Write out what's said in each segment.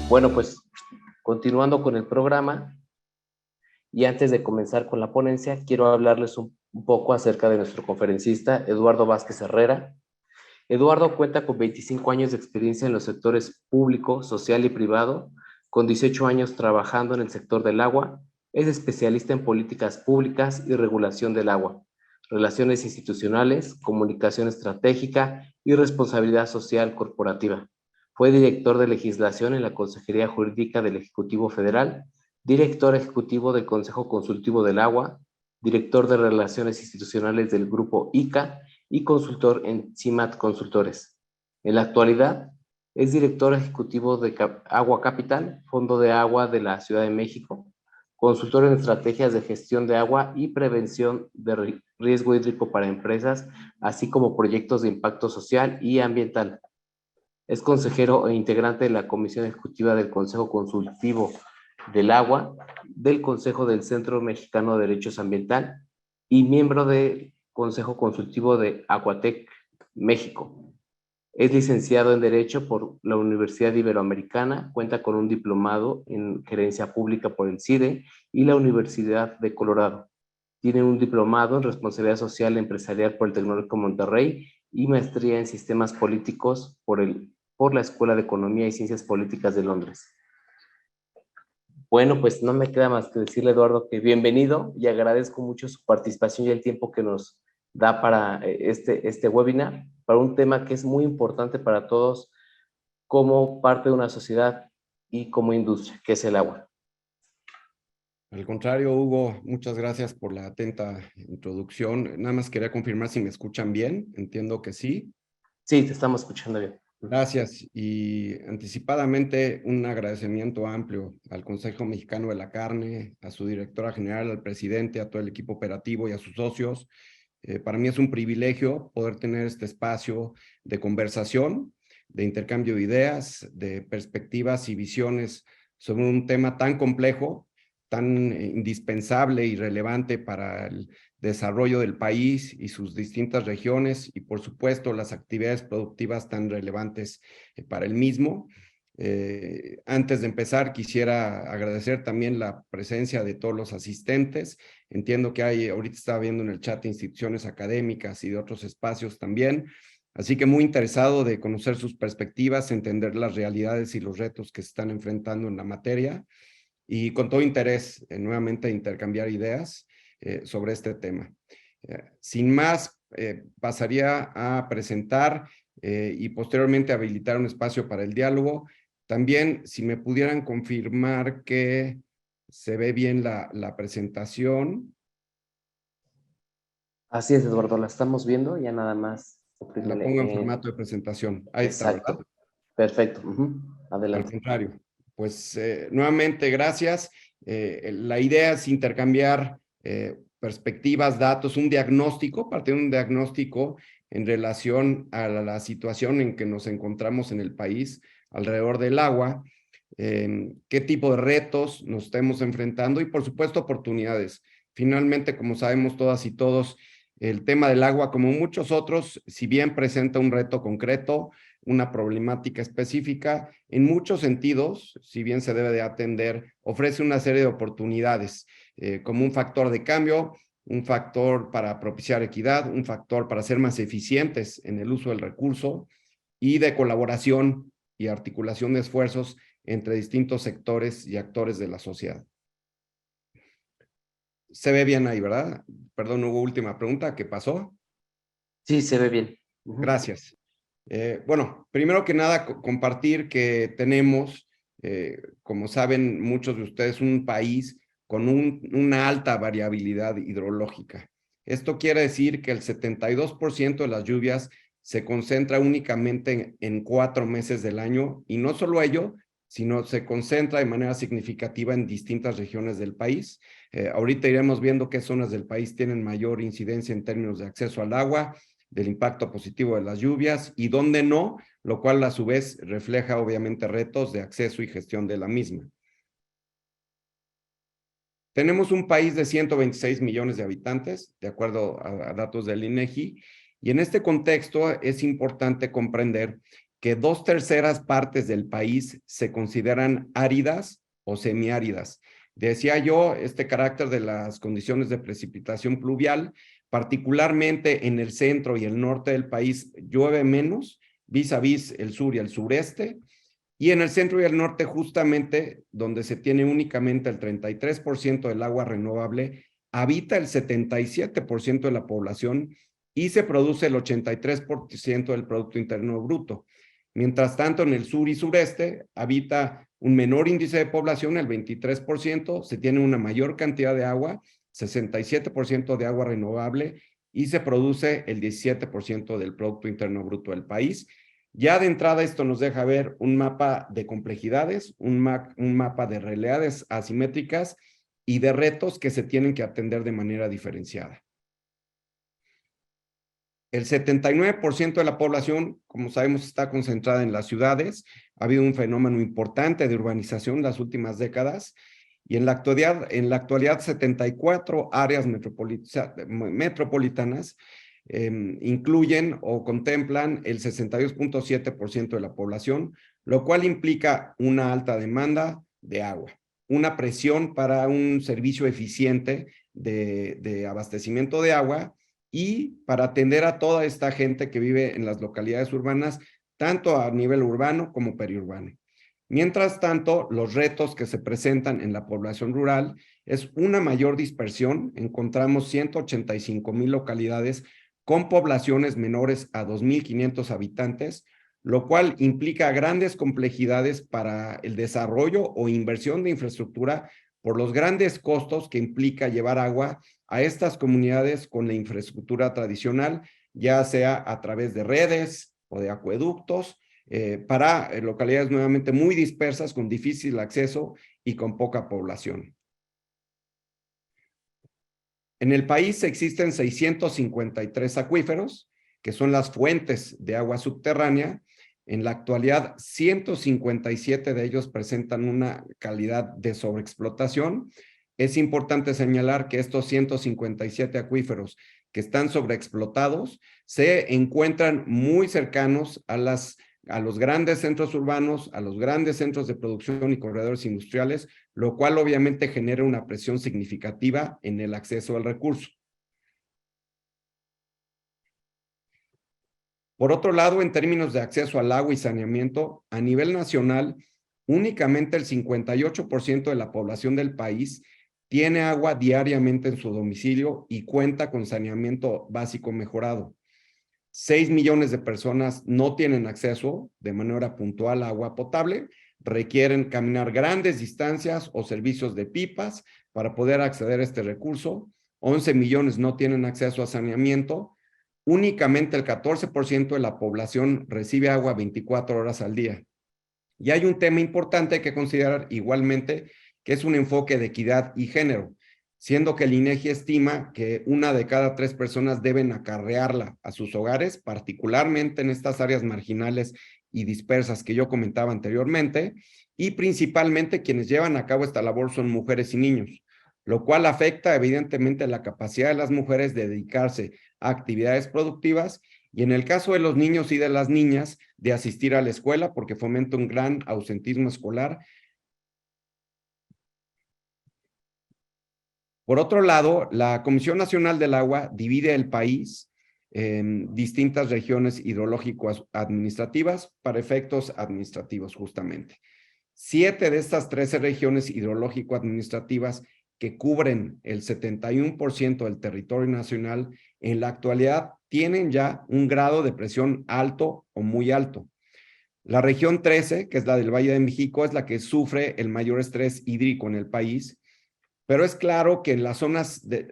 Bueno, pues continuando con el programa y antes de comenzar con la ponencia, quiero hablarles un poco acerca de nuestro conferencista, Eduardo Vázquez Herrera. Eduardo cuenta con 25 años de experiencia en los sectores público, social y privado, con 18 años trabajando en el sector del agua. Es especialista en políticas públicas y regulación del agua, relaciones institucionales, comunicación estratégica y responsabilidad social corporativa. Fue director de legislación en la Consejería Jurídica del Ejecutivo Federal, director ejecutivo del Consejo Consultivo del Agua, director de Relaciones Institucionales del Grupo ICA y consultor en CIMAT Consultores. En la actualidad, es director ejecutivo de Agua Capital, Fondo de Agua de la Ciudad de México, consultor en estrategias de gestión de agua y prevención de riesgo hídrico para empresas, así como proyectos de impacto social y ambiental. Es consejero e integrante de la Comisión Ejecutiva del Consejo Consultivo del Agua, del Consejo del Centro Mexicano de Derechos Ambiental y miembro del Consejo Consultivo de Aguatec, México. Es licenciado en Derecho por la Universidad Iberoamericana, cuenta con un diplomado en Gerencia Pública por el CIDE y la Universidad de Colorado. Tiene un diplomado en Responsabilidad Social Empresarial por el Tecnológico Monterrey y maestría en Sistemas Políticos por la Escuela de Economía y Ciencias Políticas de Londres. Bueno, pues no me queda más que decirle, Eduardo, que bienvenido y agradezco mucho su participación y el tiempo que nos da para este webinar, para un tema que es muy importante para todos como parte de una sociedad y como industria, que es el agua. Al contrario, Hugo, muchas gracias por la atenta introducción. Nada más quería confirmar si me escuchan bien. Entiendo que sí. Sí, te estamos escuchando bien. Gracias. Y anticipadamente un agradecimiento amplio al Consejo Mexicano de la Carne, a su directora general, al presidente, a todo el equipo operativo y a sus socios. Para mí es un privilegio poder tener este espacio de conversación, de intercambio de ideas, de perspectivas y visiones sobre un tema tan complejo, tan indispensable y relevante para el desarrollo del país y sus distintas regiones y, por supuesto, las actividades productivas tan relevantes para el mismo. Antes de empezar, quisiera agradecer también la presencia de todos los asistentes. Entiendo que ahorita estaba viendo en el chat instituciones académicas y de otros espacios también. Así que muy interesado de conocer sus perspectivas, entender las realidades y los retos que se están enfrentando en la materia y con todo interés nuevamente intercambiar ideas sobre este tema. Sin más, pasaría a presentar y posteriormente habilitar un espacio para el diálogo. También, si me pudieran confirmar que se ve bien la presentación. Así es, Eduardo, la estamos viendo, ya nada más. La pongo en formato de presentación. Ahí está, ¿verdad? Exacto, perfecto. Al Adelante. contrario, pues nuevamente gracias. La idea es intercambiar perspectivas, datos, un diagnóstico, partir de un diagnóstico en relación a la situación en que nos encontramos en el país alrededor del agua, qué tipo de retos nos estemos enfrentando y por supuesto oportunidades. Finalmente, como sabemos todas y todos, el tema del agua, como muchos otros, si bien presenta un reto concreto, una problemática específica, en muchos sentidos, si bien se debe de atender, ofrece una serie de oportunidades como un factor de cambio, un factor para propiciar equidad, un factor para ser más eficientes en el uso del recurso y de colaboración y articulación de esfuerzos entre distintos sectores y actores de la sociedad. Se ve bien ahí, ¿verdad? Perdón, hubo última pregunta. ¿Qué pasó? Sí, se ve bien. Gracias. Bueno, primero que nada, compartir que tenemos, como saben muchos de ustedes, un país con una alta variabilidad hidrológica. Esto quiere decir que el 72% de las lluvias se concentra únicamente en 4 meses del año, y no solo ello, sino se concentra de manera significativa en distintas regiones del país. Ahorita iremos viendo qué zonas del país tienen mayor incidencia en términos de acceso al agua, del impacto positivo de las lluvias y dónde no, lo cual a su vez refleja obviamente retos de acceso y gestión de la misma. Tenemos un país de 126 millones de habitantes, de acuerdo a datos del INEGI, y en este contexto es importante comprender que 2/3 partes del país se consideran áridas o semiáridas. Decía yo, este carácter de las condiciones de precipitación pluvial, particularmente en el centro y el norte del país, llueve menos, vis a vis el sur y el sureste, y en el centro y el norte, justamente donde se tiene únicamente el 33% del agua renovable, habita el 77% de la población y se produce el 83% del Producto Interno Bruto. Mientras tanto, en el sur y sureste habita un menor índice de población, el 23%, se tiene una mayor cantidad de agua, 67% de agua renovable, y se produce el 17% del Producto Interno Bruto del país. Ya de entrada esto nos deja ver un mapa de complejidades, un mapa de realidades asimétricas y de retos que se tienen que atender de manera diferenciada. El 79% de la población, como sabemos, está concentrada en las ciudades. Ha habido un fenómeno importante de urbanización en las últimas décadas y en la actualidad 74 áreas metropolitanas incluyen o contemplan el 62.7% de la población, lo cual implica una alta demanda de agua, una presión para un servicio eficiente de abastecimiento de agua y para atender a toda esta gente que vive en las localidades urbanas, tanto a nivel urbano como periurbano. Mientras tanto, los retos que se presentan en la población rural es una mayor dispersión. Encontramos 185,000 localidades con poblaciones menores a 2,500 habitantes, lo cual implica grandes complejidades para el desarrollo o inversión de infraestructura por los grandes costos que implica llevar agua a estas comunidades con la infraestructura tradicional, ya sea a través de redes o de acueductos, para localidades nuevamente muy dispersas, con difícil acceso y con poca población. En el país existen 653 acuíferos, que son las fuentes de agua subterránea. En la actualidad, 157 de ellos presentan una calidad de sobreexplotación. Es importante señalar que estos 157 acuíferos que están sobreexplotados se encuentran muy cercanos a los grandes centros urbanos, a los grandes centros de producción y corredores industriales, lo cual obviamente genera una presión significativa en el acceso al recurso. Por otro lado, en términos de acceso al agua y saneamiento, a nivel nacional, únicamente el 58% de la población del país tiene agua diariamente en su domicilio y cuenta con saneamiento básico mejorado. 6 millones de personas no tienen acceso de manera puntual a agua potable, requieren caminar grandes distancias o servicios de pipas para poder acceder a este recurso. 11 millones no tienen acceso a saneamiento. Únicamente el 14% de la población recibe agua 24 horas al día. Y hay un tema importante que considerar igualmente, que es un enfoque de equidad y género, siendo que el INEGI estima que 1 de cada 3 personas deben acarrearla a sus hogares, particularmente en estas áreas marginales y dispersas que yo comentaba anteriormente, y principalmente quienes llevan a cabo esta labor son mujeres y niños, lo cual afecta evidentemente la capacidad de las mujeres de dedicarse a actividades productivas y en el caso de los niños y de las niñas de asistir a la escuela porque fomenta un gran ausentismo escolar. Por otro lado, la Comisión Nacional del Agua divide el país en distintas regiones hidrológicas administrativas para efectos administrativos justamente. 7 de estas 13 regiones hidrológico-administrativas que cubren el 71% del territorio nacional, en la actualidad tienen ya un grado de presión alto o muy alto. La región 13, que es la del Valle de México, es la que sufre el mayor estrés hídrico en el país, pero es claro que en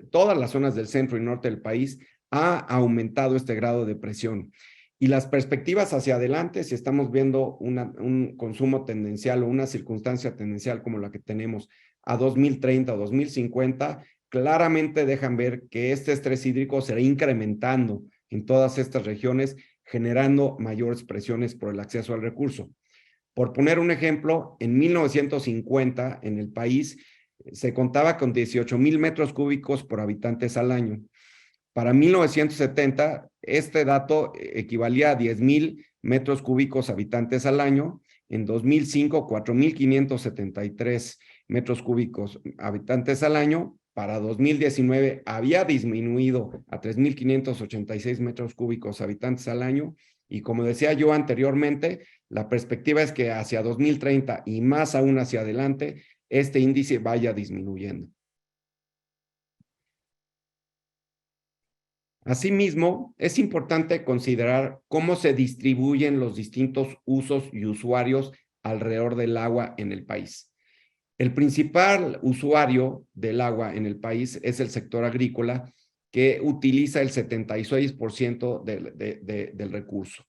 todas las zonas del centro y norte del país ha aumentado este grado de presión. Y las perspectivas hacia adelante, si estamos viendo un consumo tendencial o una circunstancia tendencial como la que tenemos a 2030 o 2050, claramente dejan ver que este estrés hídrico será incrementando en todas estas regiones, generando mayores presiones por el acceso al recurso. Por poner un ejemplo, en 1950 en el país se contaba con 18,000 metros cúbicos por habitantes al año. Para 1970, este dato equivalía a 10,000 metros cúbicos habitantes al año. En 2005, 4,573 metros cúbicos habitantes al año. Para 2019 había disminuido a 3,586 metros cúbicos habitantes al año. Y como decía yo anteriormente, la perspectiva es que hacia 2030 y más aún hacia adelante, este índice vaya disminuyendo. Asimismo, es importante considerar cómo se distribuyen los distintos usos y usuarios alrededor del agua en el país. El principal usuario del agua en el país es el sector agrícola, que utiliza el 76% del recurso.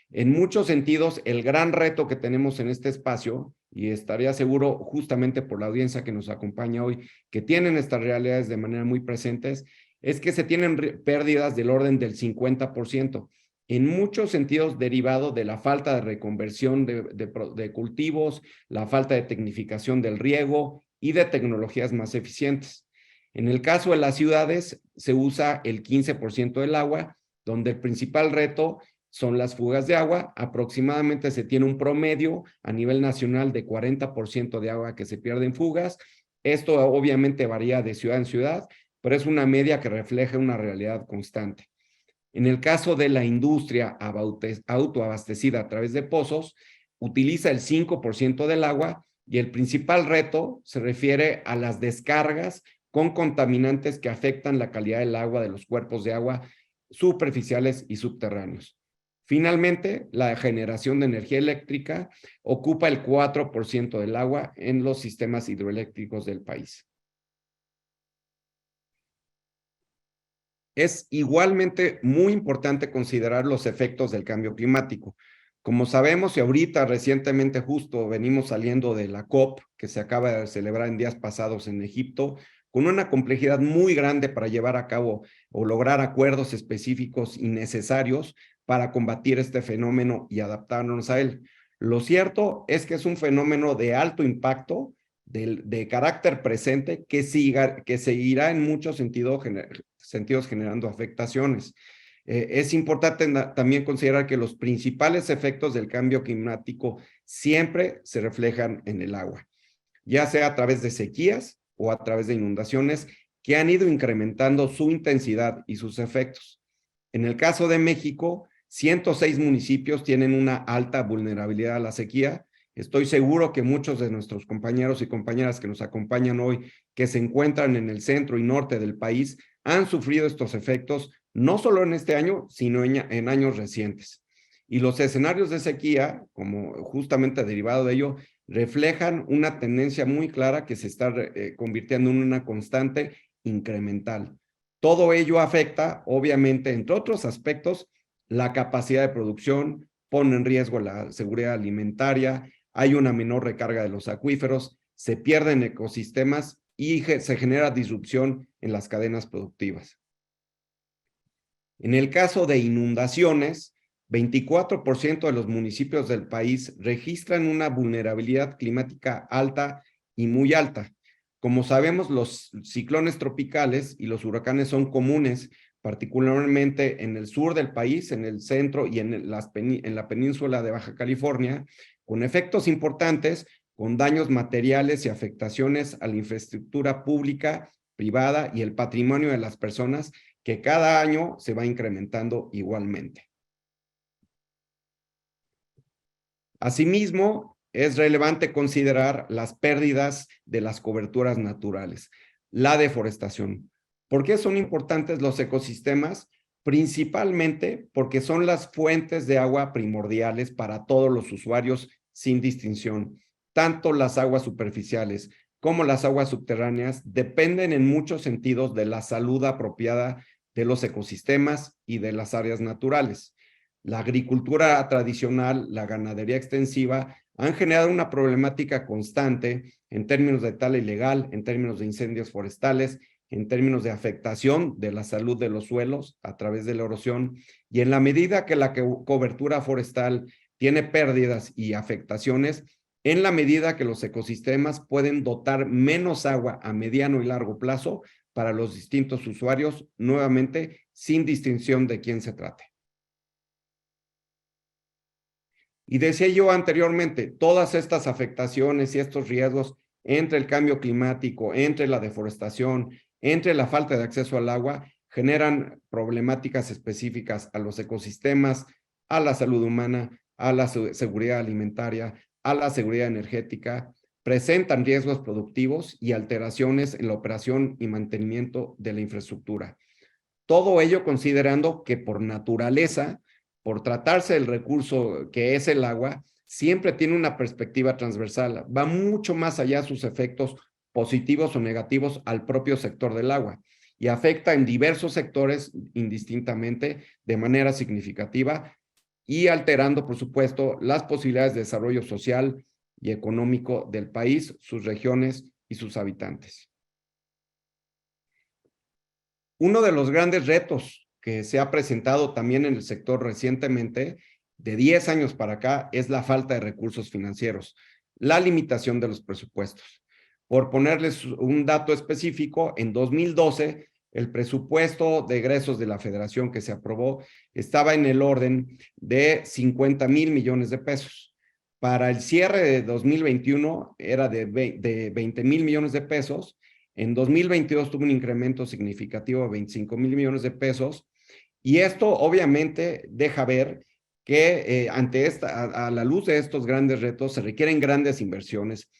En muchos sentidos, el gran reto que tenemos en este espacio, y estaría seguro justamente por la audiencia que nos acompaña hoy, que tienen estas realidades de manera muy presentes, es que se tienen pérdidas del orden del 50%, en muchos sentidos derivado de la falta de reconversión de cultivos, la falta de tecnificación del riego y de tecnologías más eficientes. En el caso de las ciudades, se usa el 15% del agua, donde el principal reto son las fugas de agua. Aproximadamente se tiene un promedio a nivel nacional de 40% de agua que se pierde en fugas. Esto obviamente varía de ciudad en ciudad, pero es una media que refleja una realidad constante. En el caso de la industria autoabastecida a través de pozos, utiliza el 5% del agua y el principal reto se refiere a las descargas con contaminantes que afectan la calidad del agua de los cuerpos de agua superficiales y subterráneos. Finalmente, la generación de energía eléctrica ocupa el 4% del agua en los sistemas hidroeléctricos del país. Es igualmente muy importante considerar los efectos del cambio climático. Como sabemos, y ahorita recientemente justo venimos saliendo de la COP, que se acaba de celebrar en días pasados en Egipto, con una complejidad muy grande para llevar a cabo o lograr acuerdos específicos y necesarios para combatir este fenómeno y adaptarnos a él. Lo cierto es que es un fenómeno de alto impacto, de carácter presente, que seguirá en muchos sentidos generando afectaciones. Es importante también considerar que los principales efectos del cambio climático siempre se reflejan en el agua, ya sea a través de sequías o a través de inundaciones que han ido incrementando su intensidad y sus efectos. En el caso de México, 106 municipios tienen una alta vulnerabilidad a la sequía. Estoy seguro que muchos de nuestros compañeros y compañeras que nos acompañan hoy, que se encuentran en el centro y norte del país, han sufrido estos efectos, no solo en este año, sino en años recientes. Y los escenarios de sequía, como justamente derivado de ello, reflejan una tendencia muy clara que se está convirtiendo en una constante incremental. Todo ello afecta, obviamente, entre otros aspectos, la capacidad de producción, pone en riesgo la seguridad alimentaria, hay una menor recarga de los acuíferos, se pierden ecosistemas y se genera disrupción en las cadenas productivas. En el caso de inundaciones, 24% de los municipios del país registran una vulnerabilidad climática alta y muy alta. Como sabemos, los ciclones tropicales y los huracanes son comunes, particularmente en el sur del país, en el centro y en la península de Baja California, con efectos importantes, con daños materiales y afectaciones a la infraestructura pública, privada y el patrimonio de las personas, que cada año se va incrementando igualmente. Asimismo, es relevante considerar las pérdidas de las coberturas naturales, la deforestación. ¿Por qué son importantes los ecosistemas? Principalmente porque son las fuentes de agua primordiales para todos los usuarios sin distinción. Tanto las aguas superficiales como las aguas subterráneas dependen en muchos sentidos de la salud apropiada de los ecosistemas y de las áreas naturales. La agricultura tradicional, la ganadería extensiva, han generado una problemática constante en términos de tala ilegal, en términos de incendios forestales, en términos de afectación de la salud de los suelos a través de la erosión, y en la medida que la cobertura forestal tiene pérdidas y afectaciones, en la medida que los ecosistemas pueden dotar menos agua a mediano y largo plazo para los distintos usuarios, nuevamente, sin distinción de quién se trate. Y decía yo anteriormente, todas estas afectaciones y estos riesgos entre el cambio climático, entre la deforestación, entre la falta de acceso al agua, generan problemáticas específicas a los ecosistemas, a la salud humana, a la seguridad alimentaria, a la seguridad energética, presentan riesgos productivos y alteraciones en la operación y mantenimiento de la infraestructura. Todo ello considerando que por naturaleza, por tratarse del recurso que es el agua, siempre tiene una perspectiva transversal, va mucho más allá de sus efectos positivos o negativos al propio sector del agua y afecta en diversos sectores indistintamente de manera significativa y alterando, por supuesto, las posibilidades de desarrollo social y económico del país, sus regiones y sus habitantes. Uno de los grandes retos que se ha presentado también en el sector recientemente, de 10 años para acá, es la falta de recursos financieros, la limitación de los presupuestos. Por ponerles un dato específico, en 2012, el presupuesto de egresos de la Federación que se aprobó estaba en el orden de 50,000 millones de pesos. Para el cierre de 2021 era de 20,000 millones de pesos. En 2022 tuvo un incremento significativo de 25,000 millones de pesos y esto obviamente deja ver que ante a la luz de estos grandes retos se requieren grandes inversiones,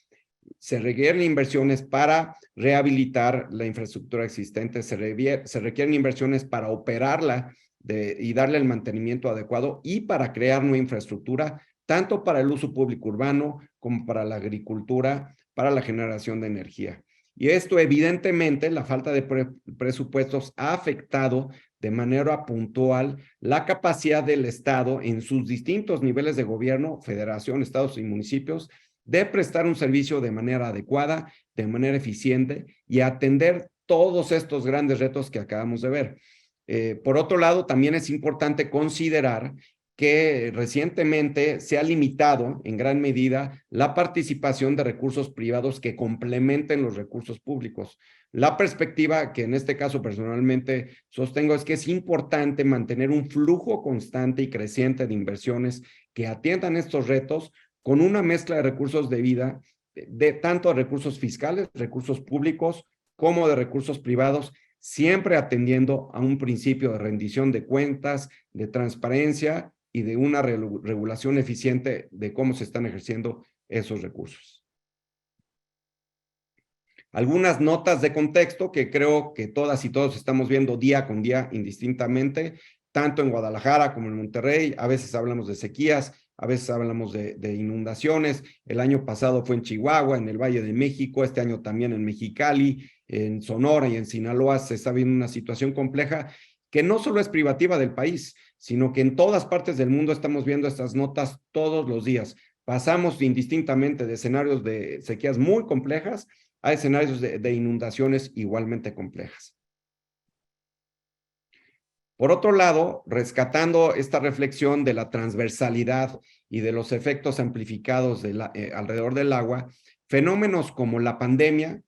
se requieren inversiones para rehabilitar la infraestructura existente, se requieren inversiones para operarla y darle el mantenimiento adecuado y para crear nueva infraestructura, tanto para el uso público urbano como para la agricultura, para la generación de energía. Y esto evidentemente, la falta de presupuestos ha afectado de manera puntual la capacidad del Estado en sus distintos niveles de gobierno, federación, estados y municipios, de prestar un servicio de manera adecuada, de manera eficiente y atender todos estos grandes retos que acabamos de ver. Por otro lado, también es importante considerar que recientemente se ha limitado en gran medida la participación de recursos privados que complementen los recursos públicos. La perspectiva que en este caso personalmente sostengo es que es importante mantener un flujo constante y creciente de inversiones que atiendan estos retos con una mezcla de recursos de vida, de tanto recursos fiscales, recursos públicos, como de recursos privados, siempre atendiendo a un principio de rendición de cuentas, de transparencia y de una regulación eficiente de cómo se están ejerciendo esos recursos. Algunas notas de contexto que creo que todas y todos estamos viendo día con día indistintamente, tanto en Guadalajara como en Monterrey. A veces hablamos de sequías, a veces hablamos de inundaciones. El año pasado fue en Chihuahua, en el Valle de México, este año también en Mexicali, en Sonora y en Sinaloa se está viendo una situación compleja que no solo es privativa del país, sino que en todas partes del mundo estamos viendo estas notas todos los días. Pasamos indistintamente de escenarios de sequías muy complejas a escenarios de inundaciones igualmente complejas. Por otro lado, rescatando esta reflexión de la transversalidad y de los efectos amplificados alrededor del agua, fenómenos como la pandemia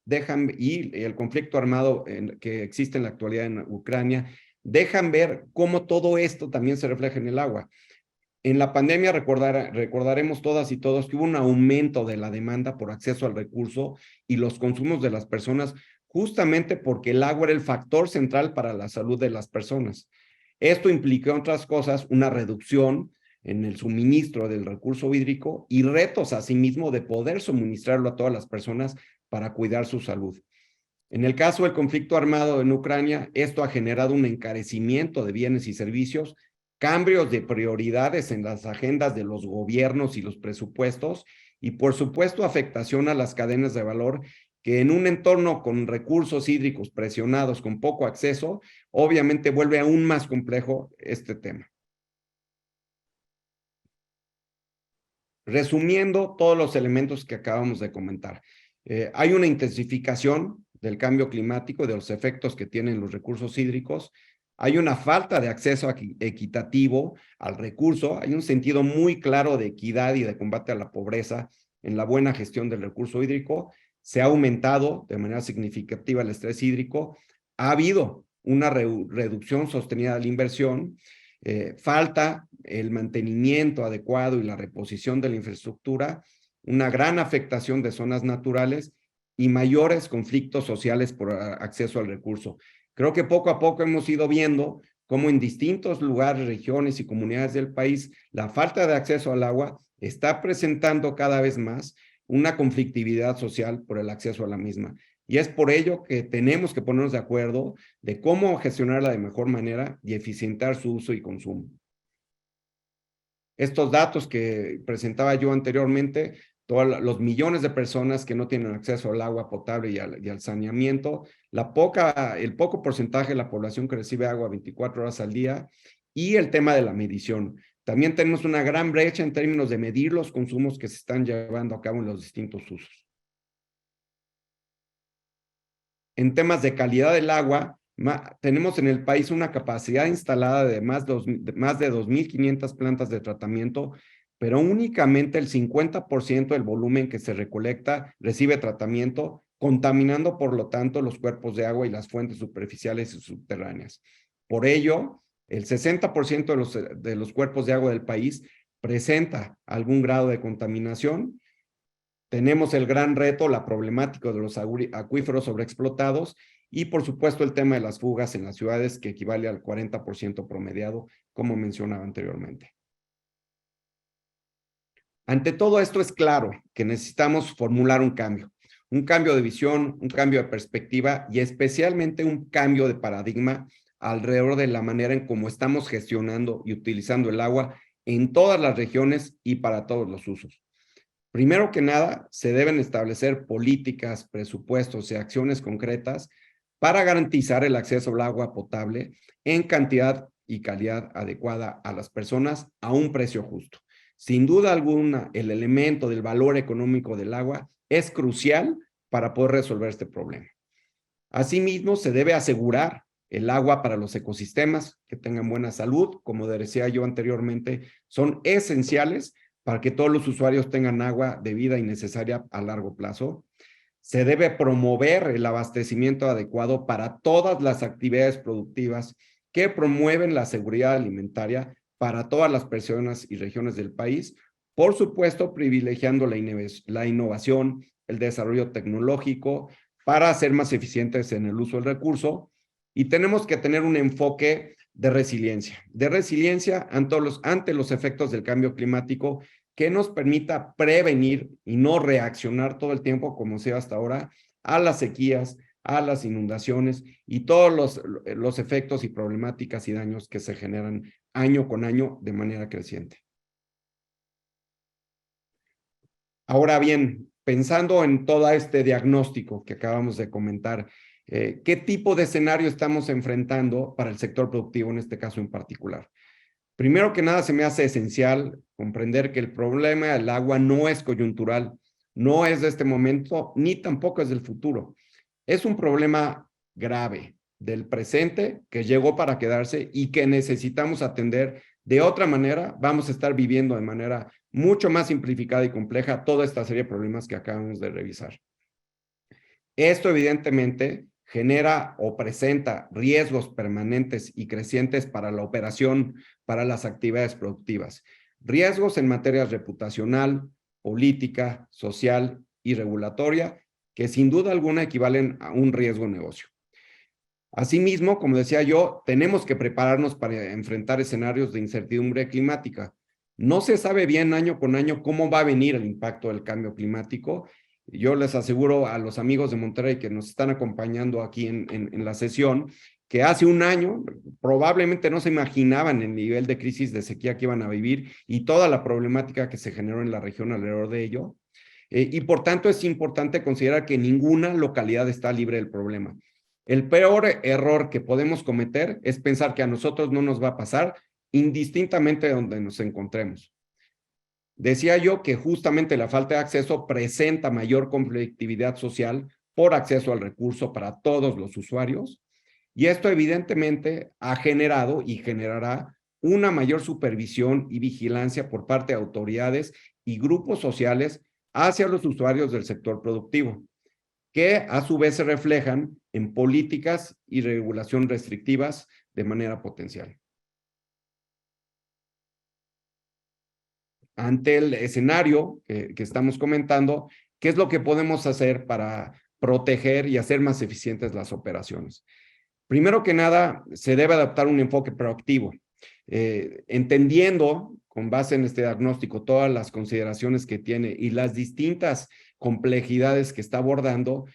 y el conflicto armado que existe en la actualidad en Ucrania dejan ver cómo todo esto también se refleja en el agua. En la pandemia recordaremos todas y todos que hubo un aumento de la demanda por acceso al recurso y los consumos de las personas, justamente porque el agua era el factor central para la salud de las personas. Esto implicó, entre otras cosas, una reducción en el suministro del recurso hídrico y retos asimismo de poder suministrarlo a todas las personas para cuidar su salud. En el caso del conflicto armado en Ucrania, esto ha generado un encarecimiento de bienes y servicios, cambios de prioridades en las agendas de los gobiernos y los presupuestos y, por supuesto, afectación a las cadenas de valor que en un entorno con recursos hídricos presionados, con poco acceso, obviamente vuelve aún más complejo este tema. Resumiendo todos los elementos que acabamos de comentar, hay una intensificación del cambio climático, de los efectos que tienen los recursos hídricos, hay una falta de acceso equitativo al recurso, hay un sentido muy claro de equidad y de combate a la pobreza en la buena gestión del recurso hídrico, se ha aumentado de manera significativa el estrés hídrico, ha habido una reducción sostenida de la inversión, falta el mantenimiento adecuado y la reposición de la infraestructura, una gran afectación de zonas naturales y mayores conflictos sociales por acceso al recurso. Creo que poco a poco hemos ido viendo cómo en distintos lugares, regiones y comunidades del país, la falta de acceso al agua está presentando cada vez más una conflictividad social por el acceso a la misma. Y es por ello que tenemos que ponernos de acuerdo de cómo gestionarla de mejor manera y eficientar su uso y consumo. Estos datos que presentaba yo anteriormente, todos los millones de personas que no tienen acceso al agua potable y al saneamiento, el poco porcentaje de la población que recibe agua 24 horas al día y el tema de la medición. También tenemos una gran brecha en términos de medir los consumos que se están llevando a cabo en los distintos usos. En temas de calidad del agua, tenemos en el país una capacidad instalada de más de 2.500 plantas de tratamiento, pero únicamente el 50% del volumen que se recolecta recibe tratamiento, contaminando por lo tanto los cuerpos de agua y las fuentes superficiales y subterráneas. Por ello, el 60% de los cuerpos de agua del país presenta algún grado de contaminación. Tenemos el gran reto, la problemática de los acuíferos sobreexplotados y, por supuesto, el tema de las fugas en las ciudades, que equivale al 40% promediado, como mencionaba anteriormente. Ante todo esto es claro que necesitamos formular un cambio de visión, un cambio de perspectiva y especialmente un cambio de paradigma alrededor de la manera en cómo estamos gestionando y utilizando el agua en todas las regiones y para todos los usos. Primero que nada, se deben establecer políticas, presupuestos y acciones concretas para garantizar el acceso al agua potable en cantidad y calidad adecuada a las personas a un precio justo. Sin duda alguna, el elemento del valor económico del agua es crucial para poder resolver este problema. Asimismo, se debe asegurar el agua para los ecosistemas que tengan buena salud, como decía yo anteriormente, son esenciales para que todos los usuarios tengan agua debida y necesaria a largo plazo. Se debe promover el abastecimiento adecuado para todas las actividades productivas que promueven la seguridad alimentaria para todas las personas y regiones del país, por supuesto, privilegiando la innovación, el desarrollo tecnológico para ser más eficientes en el uso del recurso. Y tenemos que tener un enfoque de resiliencia ante los efectos del cambio climático que nos permita prevenir y no reaccionar todo el tiempo, como sea hasta ahora, a las sequías, a las inundaciones y todos los efectos y problemáticas y daños que se generan año con año de manera creciente. Ahora bien, pensando en todo este diagnóstico que acabamos de comentar, ¿qué tipo de escenario estamos enfrentando para el sector productivo en este caso en particular? Primero que nada, se me hace esencial comprender que el problema del agua no es coyuntural, no es de este momento, ni tampoco es del futuro. Es un problema grave del presente que llegó para quedarse y que necesitamos atender. De otra manera, vamos a estar viviendo de manera mucho más simplificada y compleja toda esta serie de problemas que acabamos de revisar. Esto evidentemente genera o presenta riesgos permanentes y crecientes para la operación, para las actividades productivas. Riesgos en materia reputacional, política, social y regulatoria, que sin duda alguna equivalen a un riesgo negocio. Asimismo, como decía yo, tenemos que prepararnos para enfrentar escenarios de incertidumbre climática. No se sabe bien año con año cómo va a venir el impacto del cambio climático. Yo les aseguro a los amigos de Monterrey que nos están acompañando aquí en la sesión, que hace un año probablemente no se imaginaban el nivel de crisis de sequía que iban a vivir y toda la problemática que se generó en la región alrededor de ello. Y por tanto es importante considerar que ninguna localidad está libre del problema. El peor error que podemos cometer es pensar que a nosotros no nos va a pasar indistintamente de donde nos encontremos. Decía yo que justamente la falta de acceso presenta mayor conflictividad social por acceso al recurso para todos los usuarios y esto evidentemente ha generado y generará una mayor supervisión y vigilancia por parte de autoridades y grupos sociales hacia los usuarios del sector productivo, que a su vez se reflejan en políticas y regulación restrictivas de manera potencial. ante el escenario que estamos comentando, ¿qué es lo que podemos hacer para proteger y hacer más eficientes las operaciones? Primero que nada, se debe adoptar un enfoque proactivo, entendiendo con base en este diagnóstico todas las consideraciones que tiene y las distintas complejidades que está abordando.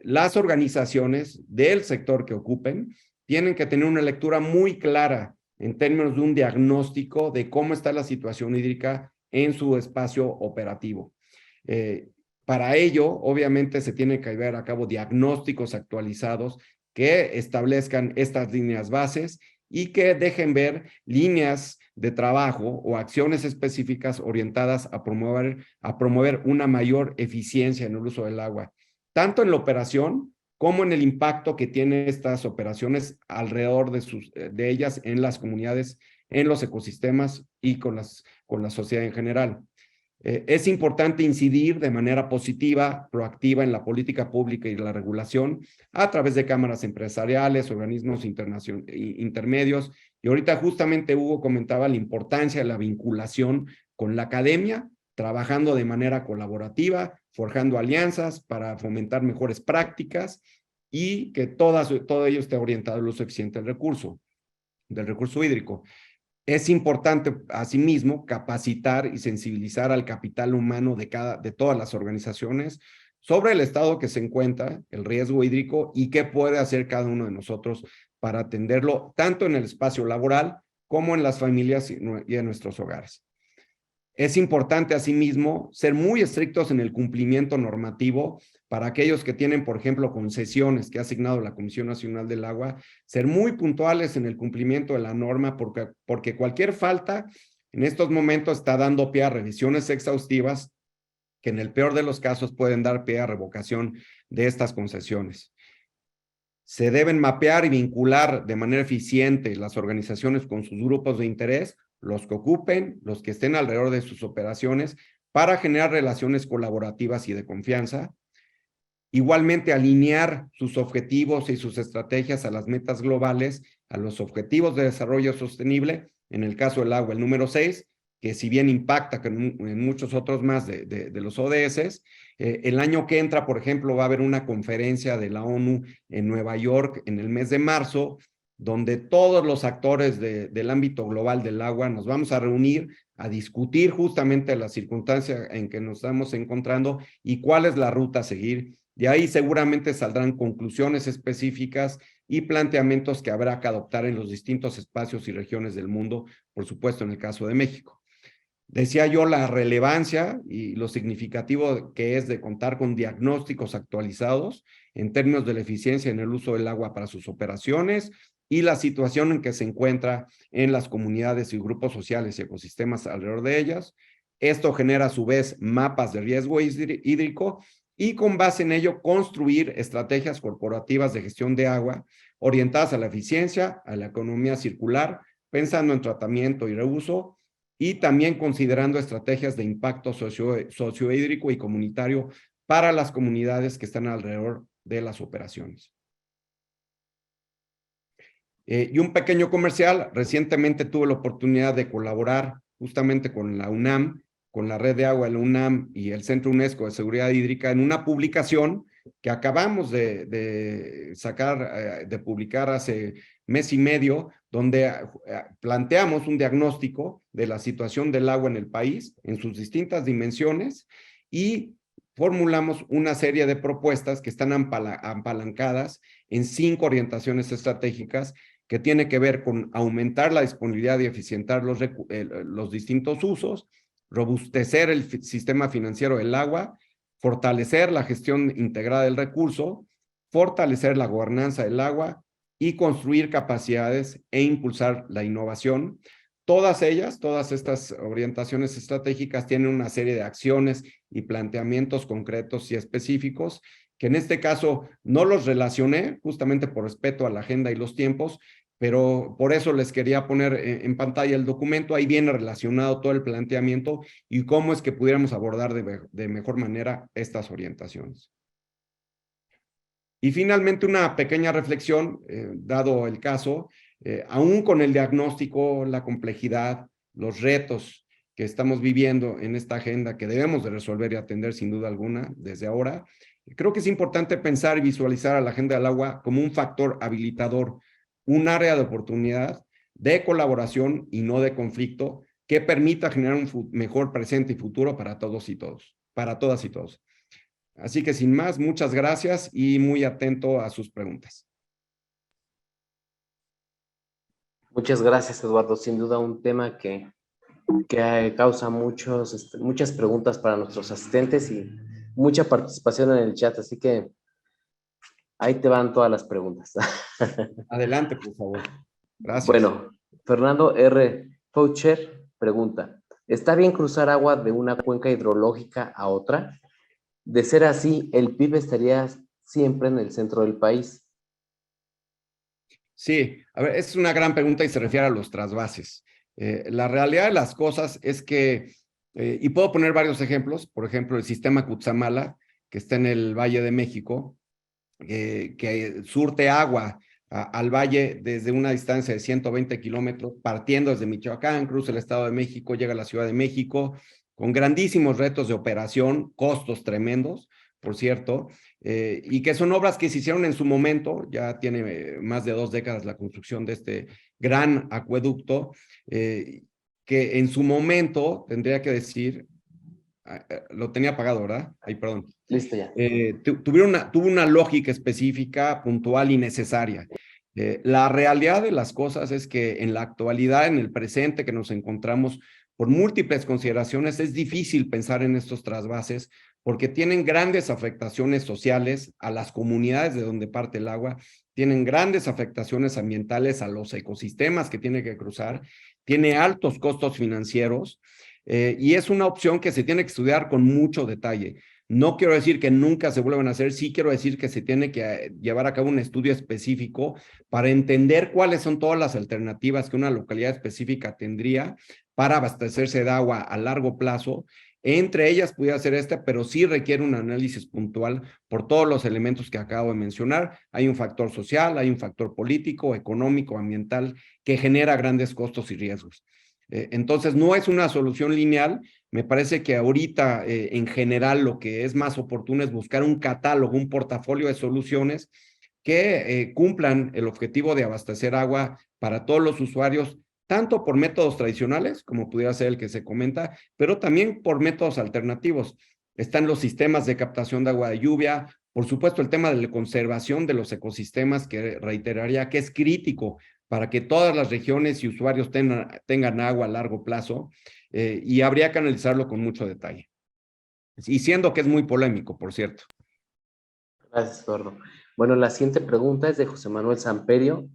Las organizaciones del sector que ocupen tienen que tener una lectura muy clara en términos de un diagnóstico de cómo está la situación hídrica en su espacio operativo. Para ello, obviamente, se tienen que llevar a cabo diagnósticos actualizados que establezcan estas líneas bases y que dejen ver líneas de trabajo o acciones específicas orientadas a promover una mayor eficiencia en el uso del agua, tanto en la operación como en el impacto que tienen estas operaciones alrededor de ellas en las comunidades, en los ecosistemas y con la sociedad en general. Es importante incidir de manera positiva, proactiva en la política pública y la regulación a través de cámaras empresariales, organismos intermedios. Y ahorita justamente Hugo comentaba la importancia de la vinculación con la academia, trabajando de manera colaborativa, forjando alianzas para fomentar mejores prácticas y que todo ello esté orientado al uso eficiente del recurso hídrico. Es importante, asimismo, capacitar y sensibilizar al capital humano de todas las organizaciones sobre el estado que se encuentra, el riesgo hídrico y qué puede hacer cada uno de nosotros para atenderlo, tanto en el espacio laboral como en las familias y en nuestros hogares. Es importante, asimismo, ser muy estrictos en el cumplimiento normativo para aquellos que tienen, por ejemplo, concesiones que ha asignado la Comisión Nacional del Agua, ser muy puntuales en el cumplimiento de la norma porque cualquier falta en estos momentos está dando pie a revisiones exhaustivas que en el peor de los casos pueden dar pie a revocación de estas concesiones. Se deben mapear y vincular de manera eficiente las organizaciones con sus grupos de interés, los que ocupen, los que estén alrededor de sus operaciones, para generar relaciones colaborativas y de confianza. Igualmente, alinear sus objetivos y sus estrategias a las metas globales, a los objetivos de desarrollo sostenible, en el caso del agua, el número 6, que si bien impacta en muchos otros más de los ODS, el año que entra, por ejemplo, va a haber una conferencia de la ONU en Nueva York en el mes de marzo, donde todos los actores del ámbito global del agua nos vamos a reunir a discutir justamente la circunstancia en que nos estamos encontrando y cuál es la ruta a seguir. De ahí seguramente saldrán conclusiones específicas y planteamientos que habrá que adoptar en los distintos espacios y regiones del mundo, por supuesto en el caso de México. Decía yo la relevancia y lo significativo que es de contar con diagnósticos actualizados en términos de la eficiencia en el uso del agua para sus operaciones y la situación en que se encuentra en las comunidades y grupos sociales y ecosistemas alrededor de ellas. Esto genera a su vez mapas de riesgo hídrico y con base en ello construir estrategias corporativas de gestión de agua orientadas a la eficiencia, a la economía circular, pensando en tratamiento y reuso, y también considerando estrategias de impacto sociohídrico y comunitario para las comunidades que están alrededor de las operaciones. Y un pequeño comercial, recientemente tuve la oportunidad de colaborar justamente con la UNAM, con la Red de Agua de la UNAM y el Centro UNESCO de Seguridad Hídrica en una publicación que acabamos de publicar hace mes y medio, donde planteamos un diagnóstico de la situación del agua en el país, en sus distintas dimensiones, y formulamos una serie de propuestas que están apalancadas en 5 orientaciones estratégicas que tiene que ver con aumentar la disponibilidad y eficientar los distintos usos, robustecer el sistema financiero del agua, fortalecer la gestión integrada del recurso, fortalecer la gobernanza del agua y construir capacidades e impulsar la innovación. Todas estas orientaciones estratégicas tienen una serie de acciones y planteamientos concretos y específicos que en este caso no los relacioné justamente por respeto a la agenda y los tiempos, pero por eso les quería poner en pantalla el documento. Ahí viene relacionado todo el planteamiento y cómo es que pudiéramos abordar de mejor manera estas orientaciones. Y finalmente una pequeña reflexión, dado el caso, aún con el diagnóstico, la complejidad, los retos que estamos viviendo en esta agenda que debemos de resolver y atender sin duda alguna desde ahora, creo que es importante pensar y visualizar a la agenda del agua como un factor habilitador, un área de oportunidad, de colaboración y no de conflicto, que permita generar un mejor presente y futuro para todos y todos, para todas y todos. Así que sin más, muchas gracias y muy atento a sus preguntas. Muchas gracias, Eduardo. Sin duda un tema que causa muchas preguntas para nuestros asistentes y mucha participación en el chat, así que ahí te van todas las preguntas. Adelante, por favor. Gracias. Bueno, Fernando R. Foucher pregunta, ¿está bien cruzar agua de una cuenca hidrológica a otra? De ser así, el PIB estaría siempre en el centro del país. Sí, a ver, es una gran pregunta y se refiere a los trasvases. La realidad de las cosas es que, y puedo poner varios ejemplos, por ejemplo, el sistema Cutzamala, que está en el Valle de México, que surte agua al valle desde una distancia de 120 kilómetros, partiendo desde Michoacán, cruza el Estado de México, llega a la Ciudad de México, con grandísimos retos de operación, costos tremendos, por cierto, y que son obras que se hicieron en su momento, ya tiene más de 2 décadas la construcción de este gran acueducto, que en su momento, tendría que decir, lo tenía apagado, ¿verdad? Ay, perdón. Listo ya. Tuvo una lógica específica, puntual y necesaria. La realidad de las cosas es que en la actualidad, en el presente que nos encontramos, por múltiples consideraciones, es difícil pensar en estos trasvases porque tienen grandes afectaciones sociales a las comunidades de donde parte el agua, tienen grandes afectaciones ambientales a los ecosistemas que tiene que cruzar, tiene altos costos financieros, y es una opción que se tiene que estudiar con mucho detalle. No quiero decir que nunca se vuelvan a hacer, sí quiero decir que se tiene que llevar a cabo un estudio específico para entender cuáles son todas las alternativas que una localidad específica tendría para abastecerse de agua a largo plazo. Entre ellas pudiera ser esta, pero sí requiere un análisis puntual por todos los elementos que acabo de mencionar. Hay un factor social, hay un factor político, económico, ambiental, que genera grandes costos y riesgos. Entonces, no es una solución lineal. Me parece que ahorita, en general, lo que es más oportuno es buscar un catálogo, un portafolio de soluciones que cumplan el objetivo de abastecer agua para todos los usuarios, tanto por métodos tradicionales, como pudiera ser el que se comenta, pero también por métodos alternativos. Están los sistemas de captación de agua de lluvia, por supuesto el tema de la conservación de los ecosistemas, que reiteraría que es crítico para que todas las regiones y usuarios tengan agua a largo plazo, y habría que analizarlo con mucho detalle. Y siendo que es muy polémico, por cierto. Gracias, Eduardo. Bueno, la siguiente pregunta es de José Manuel Samperio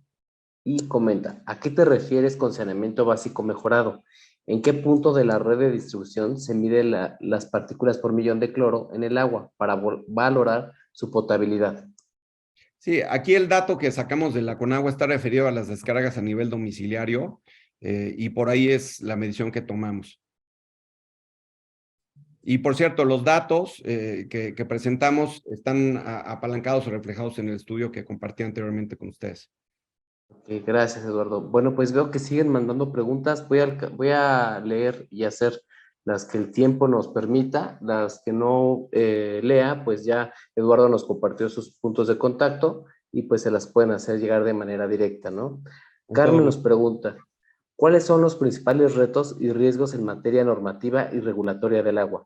y comenta, ¿a qué te refieres con saneamiento básico mejorado? ¿En qué punto de la red de distribución se mide las partículas por millón de cloro en el agua para valorar su potabilidad? Sí, aquí el dato que sacamos de la Conagua está referido a las descargas a nivel domiciliario, y por ahí es la medición que tomamos. Y por cierto, los datos que presentamos están apalancados o reflejados en el estudio que compartí anteriormente con ustedes. Okay, gracias, Eduardo. Bueno, pues veo que siguen mandando preguntas. Voy a leer y hacer las que el tiempo nos permita. Las que no lea, pues ya Eduardo nos compartió sus puntos de contacto y pues se las pueden hacer llegar de manera directa, ¿no? Con todo Carmen nos gusto. pregunta, ¿cuáles son los principales retos y riesgos en materia normativa y regulatoria del agua?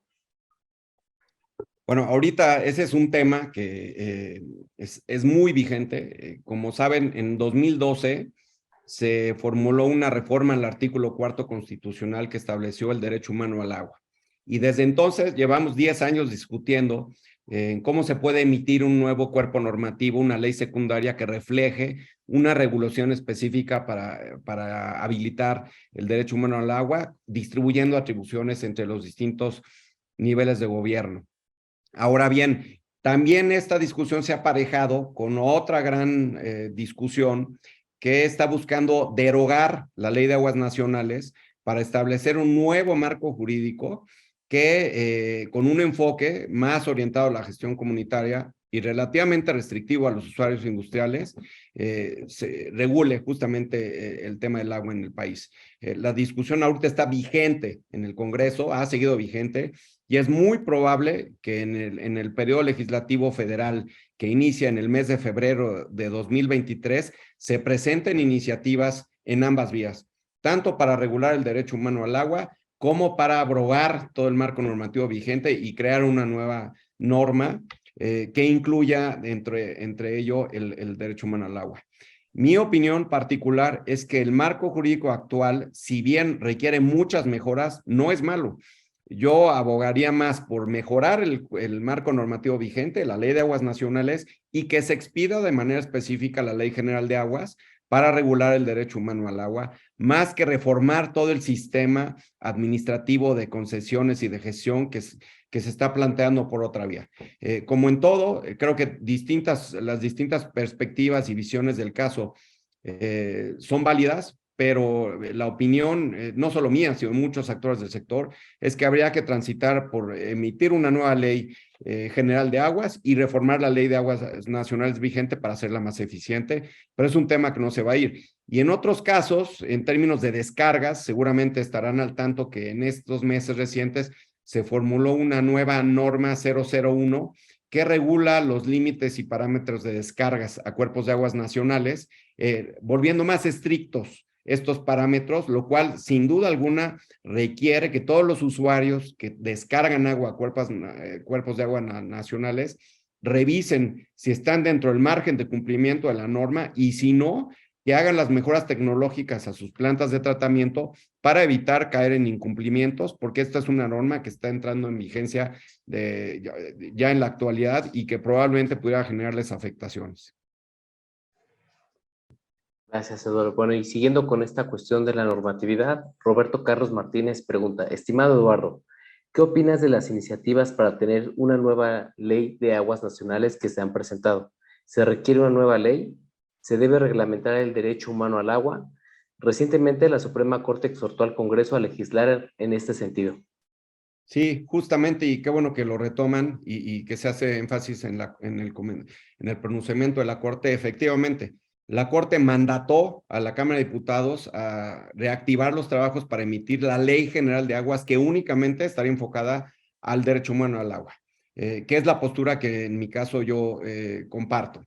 Bueno, ahorita ese es un tema que es muy vigente. Como saben, en 2012 se formuló una reforma al artículo 4 constitucional que estableció el derecho humano al agua. Y desde entonces llevamos 10 años discutiendo cómo se puede emitir un nuevo cuerpo normativo, una ley secundaria que refleje una regulación específica para habilitar el derecho humano al agua, distribuyendo atribuciones entre los distintos niveles de gobierno. Ahora bien, también esta discusión se ha aparejado con otra gran discusión que está buscando derogar la Ley de Aguas Nacionales para establecer un nuevo marco jurídico que, con un enfoque más orientado a la gestión comunitaria, y relativamente restrictivo a los usuarios industriales, se regule justamente el tema del agua en el país. La discusión ahorita está vigente en el Congreso, ha seguido vigente, y es muy probable que en el periodo legislativo federal que inicia en el mes de febrero de 2023 se presenten iniciativas en ambas vías, tanto para regular el derecho humano al agua como para abrogar todo el marco normativo vigente y crear una nueva norma que incluya entre ello el derecho humano al agua. Mi opinión particular es que el marco jurídico actual, si bien requiere muchas mejoras, no es malo. Yo abogaría más por mejorar el marco normativo vigente, la Ley de Aguas Nacionales, y que se expida de manera específica la Ley General de Aguas para regular el derecho humano al agua, más que reformar todo el sistema administrativo de concesiones y de gestión que se está planteando por otra vía. Como en todo, creo que las distintas perspectivas y visiones del caso son válidas, pero la opinión, no solo mía, sino de muchos actores del sector, es que habría que transitar por emitir una nueva ley general de aguas y reformar la ley de aguas nacionales vigente para hacerla más eficiente, pero es un tema que no se va a ir. Y en otros casos, en términos de descargas, seguramente estarán al tanto que en estos meses recientes se formuló una nueva norma 001 que regula los límites y parámetros de descargas a cuerpos de aguas nacionales, volviendo más estrictos estos parámetros, lo cual sin duda alguna requiere que todos los usuarios que descargan agua a cuerpos de agua nacionales revisen si están dentro del margen de cumplimiento de la norma y si no, que hagan las mejoras tecnológicas a sus plantas de tratamiento para evitar caer en incumplimientos, porque esta es una norma que está entrando en vigencia ya en la actualidad y que probablemente pudiera generarles afectaciones. Gracias, Eduardo. Bueno, y siguiendo con esta cuestión de la normatividad, Roberto Carlos Martínez pregunta, estimado Eduardo, ¿qué opinas de las iniciativas para tener una nueva ley de aguas nacionales que se han presentado? ¿Se requiere una nueva ley? ¿Se debe reglamentar el derecho humano al agua? Recientemente, la Suprema Corte exhortó al Congreso a legislar en este sentido. Sí, justamente, y qué bueno que lo retoman y que se hace énfasis en el pronunciamiento de la Corte. Efectivamente, la Corte mandató a la Cámara de Diputados a reactivar los trabajos para emitir la Ley General de Aguas que únicamente estaría enfocada al derecho humano al agua, que es la postura que en mi caso yo comparto.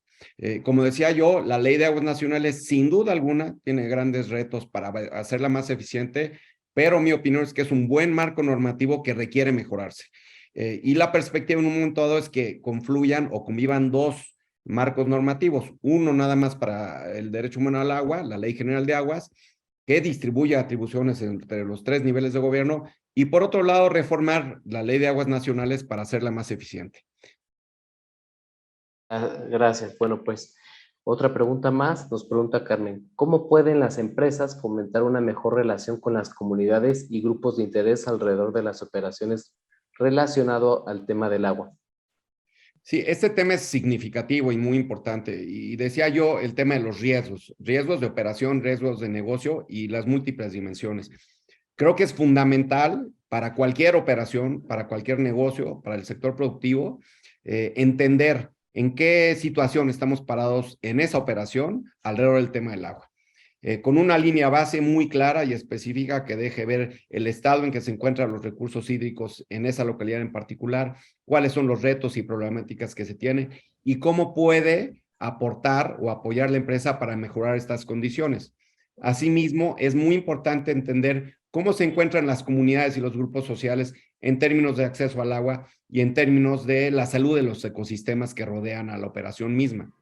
Como decía yo, la Ley de Aguas Nacionales sin duda alguna tiene grandes retos para hacerla más eficiente, pero mi opinión es que es un buen marco normativo que requiere mejorarse. Y la perspectiva en un momento dado es que confluyan o convivan dos marcos normativos, uno nada más para el derecho humano al agua, la Ley General de Aguas, que distribuye atribuciones entre los tres niveles de gobierno, y por otro lado reformar la Ley de Aguas Nacionales para hacerla más eficiente. Gracias. Bueno, pues otra pregunta más, nos pregunta Carmen, ¿cómo pueden las empresas fomentar una mejor relación con las comunidades y grupos de interés alrededor de las operaciones relacionado al tema del agua? Sí, este tema es significativo y muy importante. Y decía yo el tema de los riesgos de operación, riesgos de negocio y las múltiples dimensiones. Creo que es fundamental para cualquier operación, para cualquier negocio, para el sector productivo, entender en qué situación estamos parados en esa operación alrededor del tema del agua. Con una línea base muy clara y específica que deje ver el estado en que se encuentran los recursos hídricos en esa localidad en particular, cuáles son los retos y problemáticas que se tienen y cómo puede aportar o apoyar la empresa para mejorar estas condiciones. Asimismo, es muy importante entender cómo se encuentran las comunidades y los grupos sociales en términos de acceso al agua y en términos de la salud de los ecosistemas que rodean a la operación misma.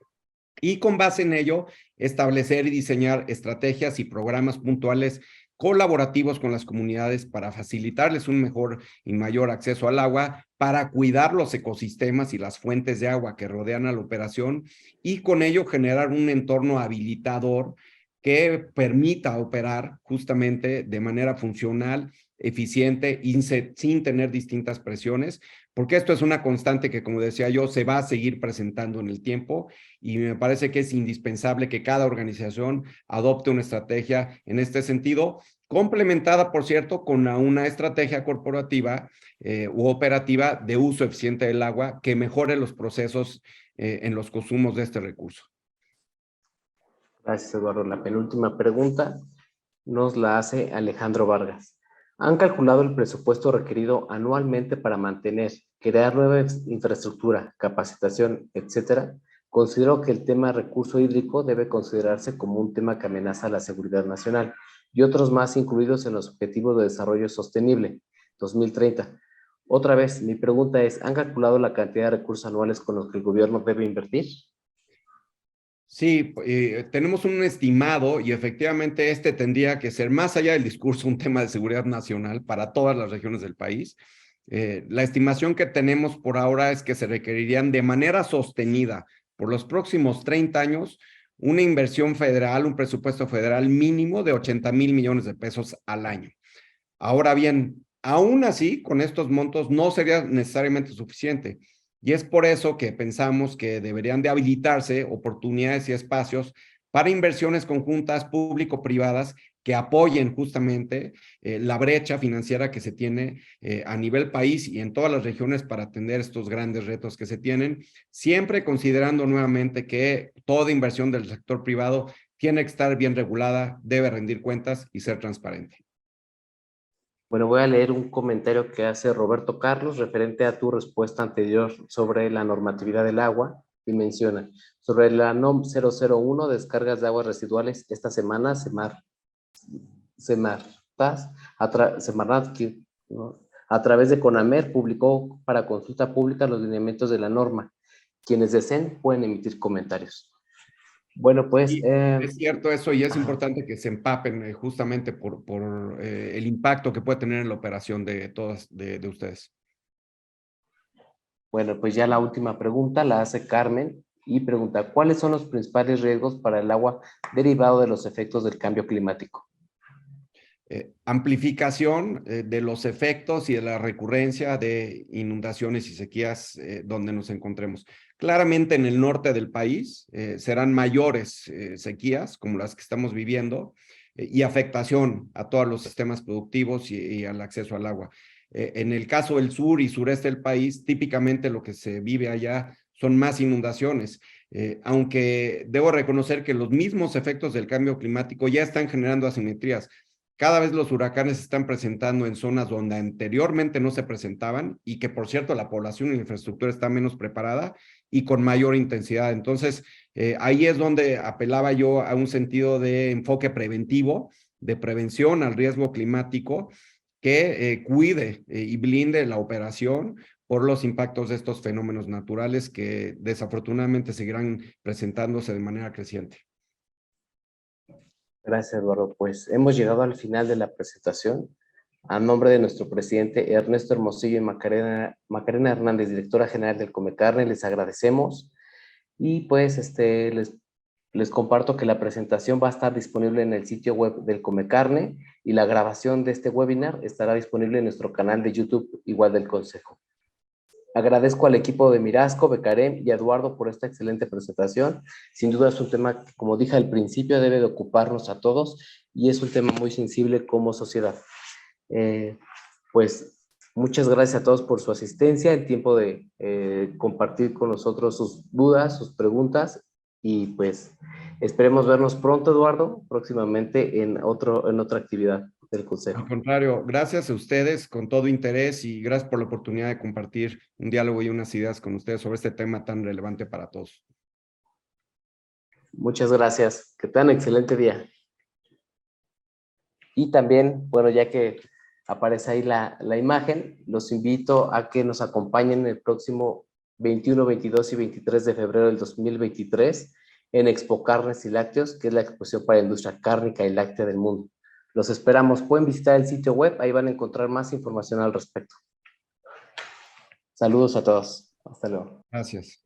Y con base en ello, establecer y diseñar estrategias y programas puntuales colaborativos con las comunidades para facilitarles un mejor y mayor acceso al agua, para cuidar los ecosistemas y las fuentes de agua que rodean a la operación y con ello generar un entorno habilitador que permita operar justamente de manera funcional, eficiente y sin tener distintas presiones, porque esto es una constante que, como decía yo, se va a seguir presentando en el tiempo y me parece que es indispensable que cada organización adopte una estrategia en este sentido, complementada, por cierto, con una estrategia corporativa u operativa de uso eficiente del agua que mejore los procesos en los consumos de este recurso. Gracias, Eduardo. La penúltima pregunta nos la hace Alejandro Vargas. ¿Han calculado el presupuesto requerido anualmente para mantener, crear nueva infraestructura, capacitación, etcétera? Considero que el tema recurso hídrico debe considerarse como un tema que amenaza la seguridad nacional y otros más incluidos en los Objetivos de Desarrollo Sostenible 2030. Otra vez, mi pregunta es, ¿han calculado la cantidad de recursos anuales con los que el gobierno debe invertir? Sí, tenemos un estimado y efectivamente este tendría que ser, más allá del discurso, un tema de seguridad nacional para todas las regiones del país. La estimación que tenemos por ahora es que se requerirían de manera sostenida por los próximos 30 años una inversión federal, un presupuesto federal mínimo de 80,000 millones de pesos al año. Ahora bien, aún así, con estos montos no sería necesariamente suficiente. Y es por eso que pensamos que deberían de habilitarse oportunidades y espacios para inversiones conjuntas público-privadas que apoyen justamente la brecha financiera que se tiene a nivel país y en todas las regiones para atender estos grandes retos que se tienen, siempre considerando nuevamente que toda inversión del sector privado tiene que estar bien regulada, debe rendir cuentas y ser transparente. Bueno, voy a leer un comentario que hace Roberto Carlos referente a tu respuesta anterior sobre la normatividad del agua y menciona, sobre la NOM 001, descargas de aguas residuales, esta semana Semarnat, ¿no? A través de CONAMER publicó para consulta pública los lineamientos de la norma. Quienes deseen pueden emitir comentarios. Bueno, pues... Y es cierto eso y es ajá. importante que se empapen justamente por el impacto que puede tener en la operación de todas de ustedes. Bueno, pues ya la última pregunta la hace Carmen y pregunta, ¿cuáles son los principales riesgos para el agua derivado de los efectos del cambio climático? Amplificación de los efectos y de la recurrencia de inundaciones y sequías donde nos encontremos. Claramente en el norte del país serán mayores sequías como las que estamos viviendo y afectación a todos los sistemas productivos y al acceso al agua. En el caso del sur y sureste del país, típicamente lo que se vive allá son más inundaciones, aunque debo reconocer que los mismos efectos del cambio climático ya están generando asimetrías. Cada vez los huracanes se están presentando en zonas donde anteriormente no se presentaban y que, por cierto, la población y la infraestructura está menos preparada y con mayor intensidad. Entonces, ahí es donde apelaba yo a un sentido de enfoque preventivo, de prevención al riesgo climático, que cuide y blinde la operación por los impactos de estos fenómenos naturales que desafortunadamente seguirán presentándose de manera creciente. Gracias, Eduardo. Pues hemos llegado al final de la presentación. A nombre de nuestro presidente Ernesto Hermosillo y Macarena Hernández, directora general del Comecarne, les agradecemos y pues les comparto que la presentación va a estar disponible en el sitio web del Comecarne y la grabación de este webinar estará disponible en nuestro canal de YouTube, igual del Consejo. Agradezco al equipo de Mirasco, Becarem y Eduardo por esta excelente presentación. Sin duda es un tema que, como dije al principio, debe de ocuparnos a todos y es un tema muy sensible como sociedad. Pues muchas gracias a todos por su asistencia, el tiempo de compartir con nosotros sus dudas, sus preguntas y pues esperemos vernos pronto, Eduardo, próximamente en otra actividad del Consejo. Al contrario, gracias a ustedes con todo interés y gracias por la oportunidad de compartir un diálogo y unas ideas con ustedes sobre este tema tan relevante para todos. Muchas gracias. Que tengan un excelente día. Y también, bueno, ya que aparece ahí la imagen, los invito a que nos acompañen el próximo 21, 22 y 23 de febrero del 2023 en Expo Carnes y Lácteos, que es la exposición para la industria cárnica y láctea del mundo. Los esperamos. Pueden visitar el sitio web, ahí van a encontrar más información al respecto. Saludos a todos. Hasta luego. Gracias.